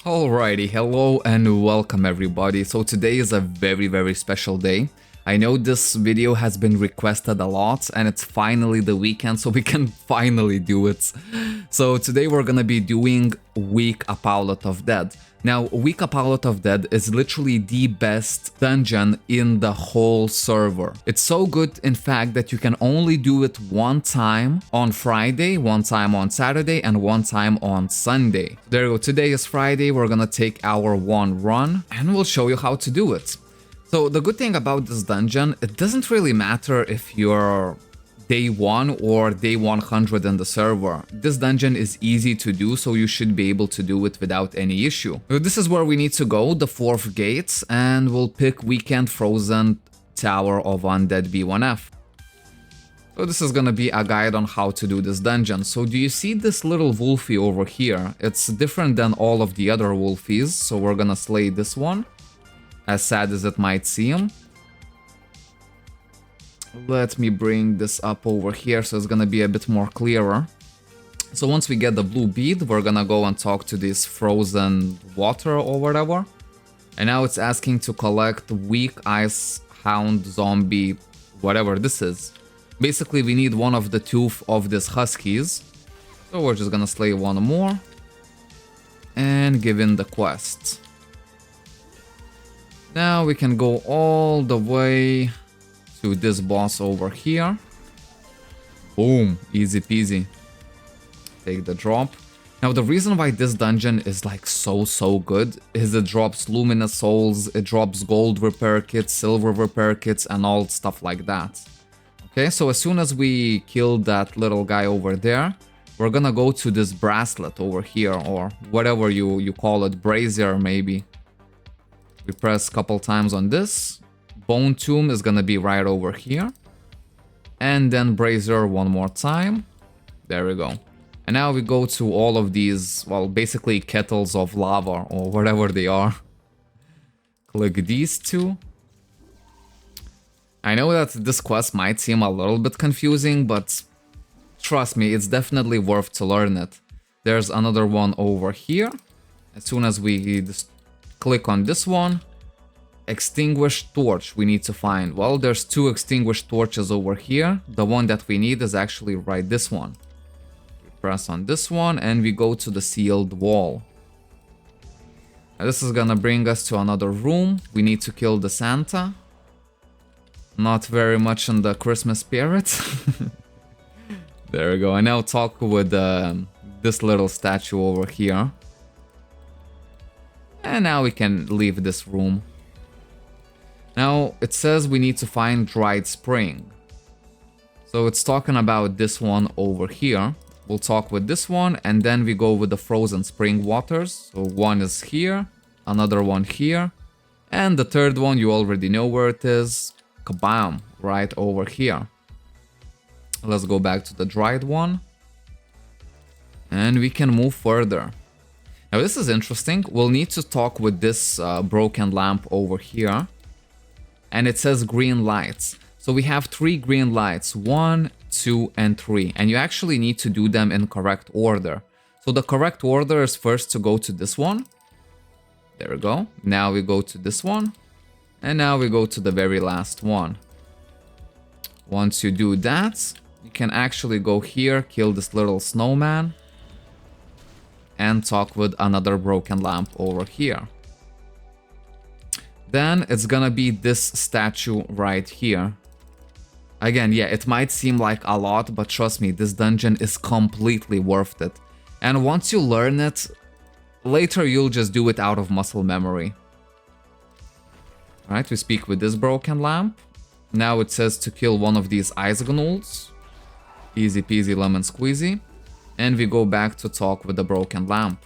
Alrighty, hello and welcome everybody. So today is a very special day. I know this video has been requested a lot and it's finally the weekend, so we can finally do it. So today we're gonna be doing Week Epaulet of Dead. Now, Week Epaulet of Dead is literally the best dungeon in the whole server. It's so good, in fact, that you can only do it one time on Friday, one time on Saturday, and one time on Sunday. There you go, today is Friday, we're gonna take our one run, and we'll show you how to do it. So the good thing about this dungeon, it doesn't really matter if you're day 1 or day 100 in the server. This dungeon is easy to do, so you should be able to do it without any issue. So this is where we need to go, the 4th gate, and we'll pick Weekend Frozen Tower of Undead B1F. So this is gonna be a guide on how to do this dungeon. So do you see this little wolfie over here? It's different than all of the other wolfies, so we're gonna slay this one, as sad as it might seem. Let me bring this up over here so it's gonna be a bit more clearer. So once we get the blue bead, we're gonna go and talk to this frozen water or whatever. And now it's asking to collect weak ice hound zombie, whatever this is. Basically, we need one of the tooth of these huskies. So we're just gonna slay one more and give in the quest. Now we can go all the way to this boss over here. Boom, easy peasy. Take the drop. Now the reason why this dungeon is like so good is it drops luminous souls, it drops gold repair kits, silver repair kits, and all stuff like that. Okay, so as soon as we kill that little guy over there, we're gonna go to this bracelet over here, or whatever you call it, brazier maybe. We press a couple times on this. Bone Tomb is gonna be right over here. And then Brazier one more time. There we go. And now we go to all of these, well, basically kettles of lava or whatever they are. Click these two. I know that this quest might seem a little bit confusing, but trust me, it's definitely worth to learn it. There's another one over here. As soon as we just click on this one, extinguished torch we need to find. Well, there's 2 extinguished torches over here. The one that we need is actually right this one. We press on this one and we go to the sealed wall. Now this is gonna bring us to another room. We need to kill the Santa. Not very much in the Christmas spirit. There we go. And now talk with this little statue over here. And now we can leave this room. Now, it says we need to find dried spring. So it's talking about this one over here. We'll talk with this one, and then we go with the frozen spring waters. So one is here, another one here, and the third one, you already know where it is. Kabam, right over here. Let's go back to the dried one. And we can move further. Now this is interesting. We'll need to talk with this broken lamp over here. And it says green lights. So we have 3 green lights, 1, 2, and 3. And you actually need to do them in correct order. So the correct order is first to go to this one. There we go. Now we go to this one. And now we go to the very last one. Once you do that, you can actually go here, kill this little snowman, and talk with another broken lamp over here. Then it's gonna be this statue right here. Again, yeah, it might seem like a lot, but trust me, this dungeon is completely worth it. And once you learn it, later you'll just do it out of muscle memory. Alright, we speak with this broken lamp. Now it says to kill one of these ice gnolls. Easy peasy lemon squeezy. And we go back to talk with the broken lamp.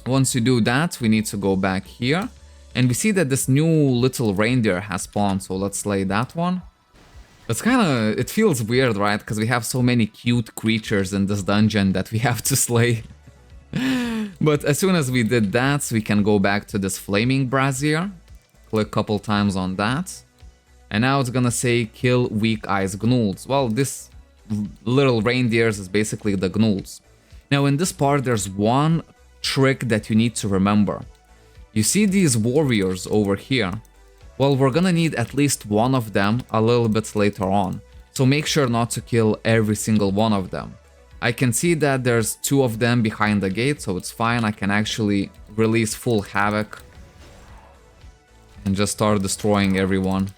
Once you do that, we need to go back here. And we see that this new little reindeer has spawned, so let's slay that one. It feels weird, right? Because we have so many cute creatures in this dungeon that we have to slay. But as soon as we did that, we can go back to this flaming brazier. Click a couple times on that. And now it's gonna say kill weak ice gnolls. Well, this little reindeers is basically the gnolls. Now in this part there's one trick that you need to remember. You see these warriors over here? Well, we're gonna need at least one of them a little bit later on, so make sure not to kill every single one of them. I can see that there's 2 of them behind the gate, so it's fine. I can actually release full havoc and just start destroying everyone.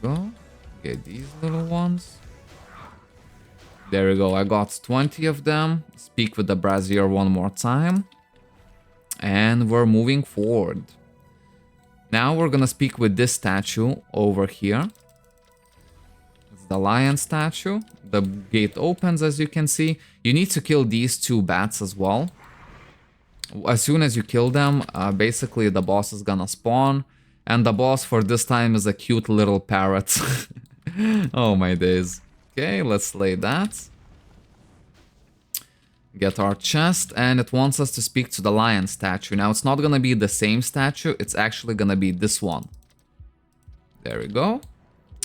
Go get these little ones. There we go. I got 20 of them. Speak with the brazier one more time. And we're moving forward. Now we're gonna speak with this statue over here. It's the lion statue. The gate opens, as you can see. You need to kill these 2 bats as well. As soon as you kill them, basically the boss is gonna spawn. And the boss for this time is a cute little parrot. Oh my days. Okay, let's slay that. Get our chest, and it wants us to speak to the lion statue. Now, it's not gonna be the same statue, it's actually gonna be this one. There we go.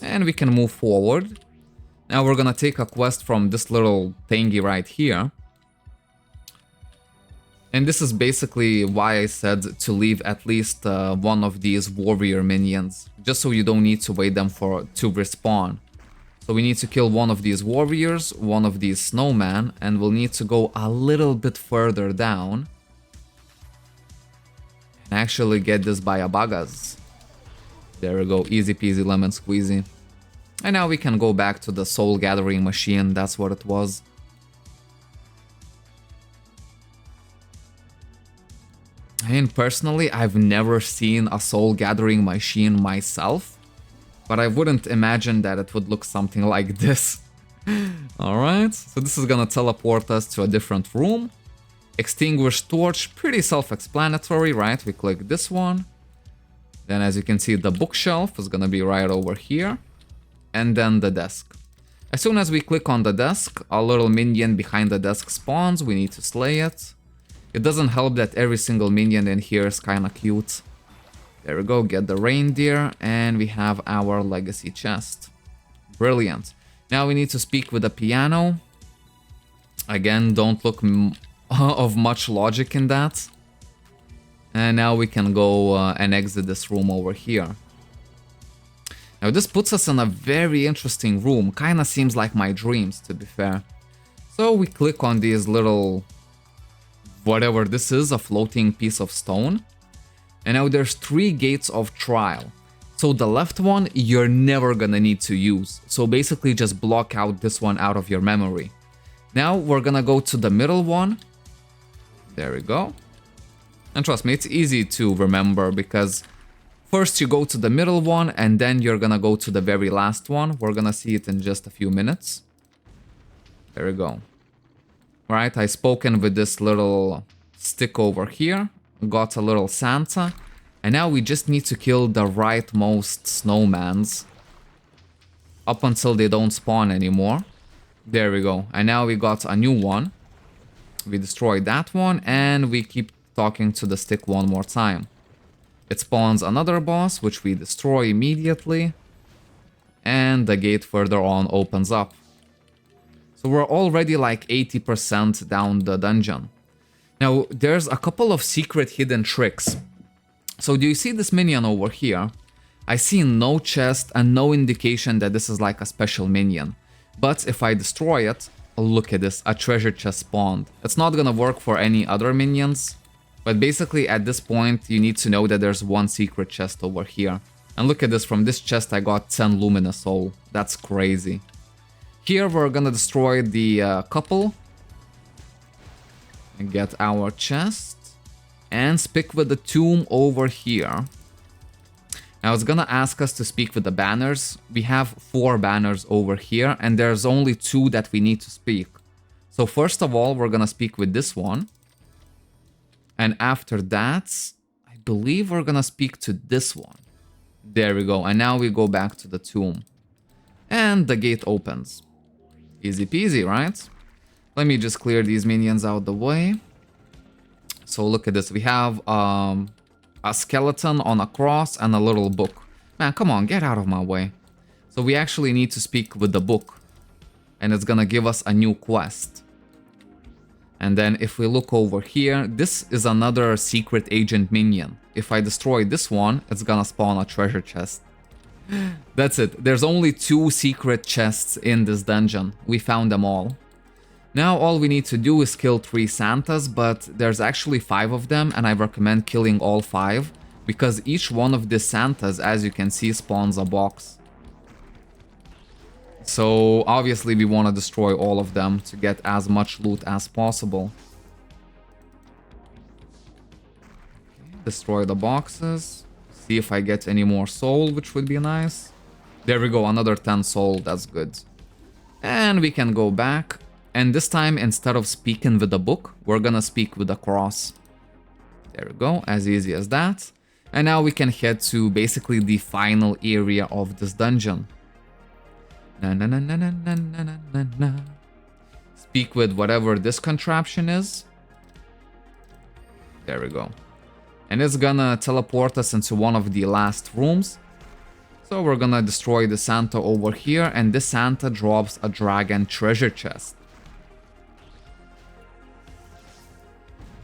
And we can move forward. Now we're gonna take a quest from this little thingy right here. And this is basically why I said to leave at least one of these warrior minions, just so you don't need to wait them to respawn. So we need to kill one of these warriors, one of these snowmen, and we'll need to go a little bit further down and actually get this by a bagas. There we go, easy peasy lemon squeezy. And now we can go back to the soul gathering machine, that's what it was. And personally, I've never seen a soul gathering machine myself, but I wouldn't imagine that it would look something like this. Alright, so this is gonna teleport us to a different room. Extinguished torch, pretty self-explanatory, right? We click this one. Then as you can see, the bookshelf is gonna be right over here. And then the desk. As soon as we click on the desk, a little minion behind the desk spawns. We need to slay it. It doesn't help that every single minion in here is kinda cute. There we go, get the reindeer, and we have our legacy chest. Brilliant. Now we need to speak with the piano. Again, don't look of much logic in that. And now we can go and exit this room over here. Now this puts us in a very interesting room. Kinda seems like my dreams, to be fair. So we click on these little... whatever this is, a floating piece of stone. And now there's 3 gates of trial. So the left one, you're never gonna need to use. So basically just block out this one out of your memory. Now we're gonna go to the middle one. There we go. And trust me, it's easy to remember because first you go to the middle one and then you're gonna go to the very last one. We're gonna see it in just a few minutes. There we go. Right, I spoken with this little stick over here, got a little Santa, and now we just need to kill the rightmost snowmans up until they don't spawn anymore. There we go, and now we got a new one. We destroyed that one, and we keep talking to the stick one more time. It spawns another boss, which we destroy immediately, and the gate further on opens up. So we're already like 80% down the dungeon. Now, there's a couple of secret hidden tricks. So do you see this minion over here? I see no chest and no indication that this is like a special minion. But if I destroy it, look at this, a treasure chest spawned. It's not gonna work for any other minions. But basically at this point, you need to know that there's one secret chest over here. And look at this, from this chest I got 10 luminous soul. That's crazy. Here we're gonna destroy the couple and get our chest and speak with the tomb over here. Now it's gonna ask us to speak with the banners. We have 4 banners over here and there's only 2 that we need to speak. So first of all, we're gonna speak with this one. And after that, I believe we're gonna speak to this one. There we go. And now we go back to the tomb. And the gate opens. Easy peasy, right? Let me just clear these minions out the way. So look at this. We have a skeleton on a cross and a little book. Man, come on, get out of my way. So we actually need to speak with the book. And it's gonna give us a new quest. And then if we look over here, this is another secret agent minion. If I destroy this one, it's gonna spawn a treasure chest. That's it. There's only 2 secret chests in this dungeon. We found them all. Now all we need to do is kill 3 Santas, but there's actually 5 of them, and I recommend killing all 5, because each one of these Santas, as you can see, spawns a box. So obviously we want to destroy all of them to get as much loot as possible. Destroy the boxes. See if I get any more soul, which would be nice. There we go, another 10 soul, that's good. And we can go back. And this time, instead of speaking with the book, we're gonna speak with the cross. There we go, as easy as that. And now we can head to basically the final area of this dungeon. Na na na na na na na na na. Speak with whatever this contraption is. There we go. And it's gonna teleport us into one of the last rooms. So we're gonna destroy the Santa over here, and this Santa drops a dragon treasure chest.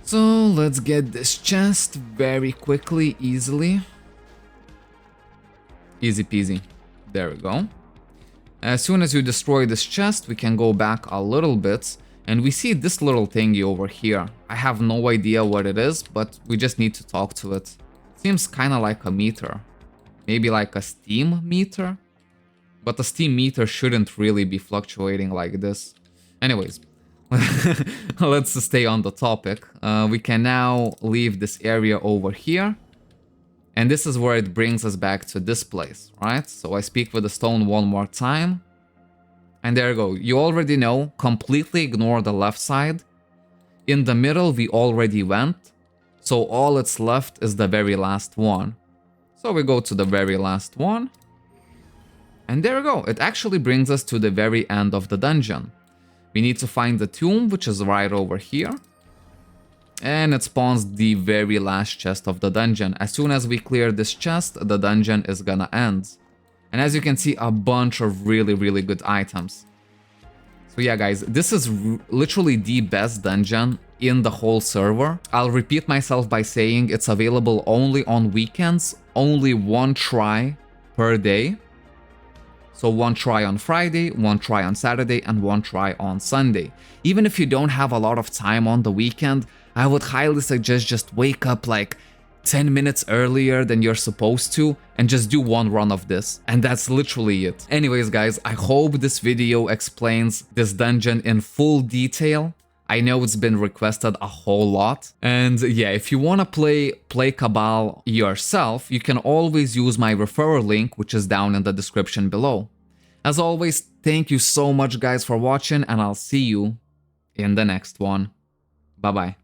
So let's get this chest very quickly, easily. Easy peasy. There we go. As soon as you destroy this chest, we can go back a little bit, and we see this little thingy over here. I have no idea what it is, but we just need to talk to it. Seems kind of like a meter. Maybe like a steam meter? But the steam meter shouldn't really be fluctuating like this. Anyways, let's stay on the topic. We can now leave this area over here. And this is where it brings us back to this place, right? So I speak with the stone one more time. And there you go. You already know, completely ignore the left side. In the middle, we already went. So all it's left is the very last one. So we go to the very last one. And there we go. It actually brings us to the very end of the dungeon. We need to find the tomb, which is right over here. And it spawns the very last chest of the dungeon. As soon as we clear this chest, the dungeon is gonna end. And as you can see, a bunch of really good items. So yeah, guys, this is literally the best dungeon in the whole server. I'll repeat myself by saying it's available only on weekends, only 1 try per day. So 1 try on Friday, 1 try on Saturday, and 1 try on Sunday. Even if you don't have a lot of time on the weekend, I would highly suggest just wake up like 10 minutes earlier than you're supposed to and just do 1 run of this. And that's literally it. Anyways, guys, I hope this video explains this dungeon in full detail. I know it's been requested a whole lot. And yeah, if you want to play PlayCabal yourself, you can always use my referral link, which is down in the description below. As always, thank you so much, guys, for watching, and I'll see you in the next one. Bye-bye.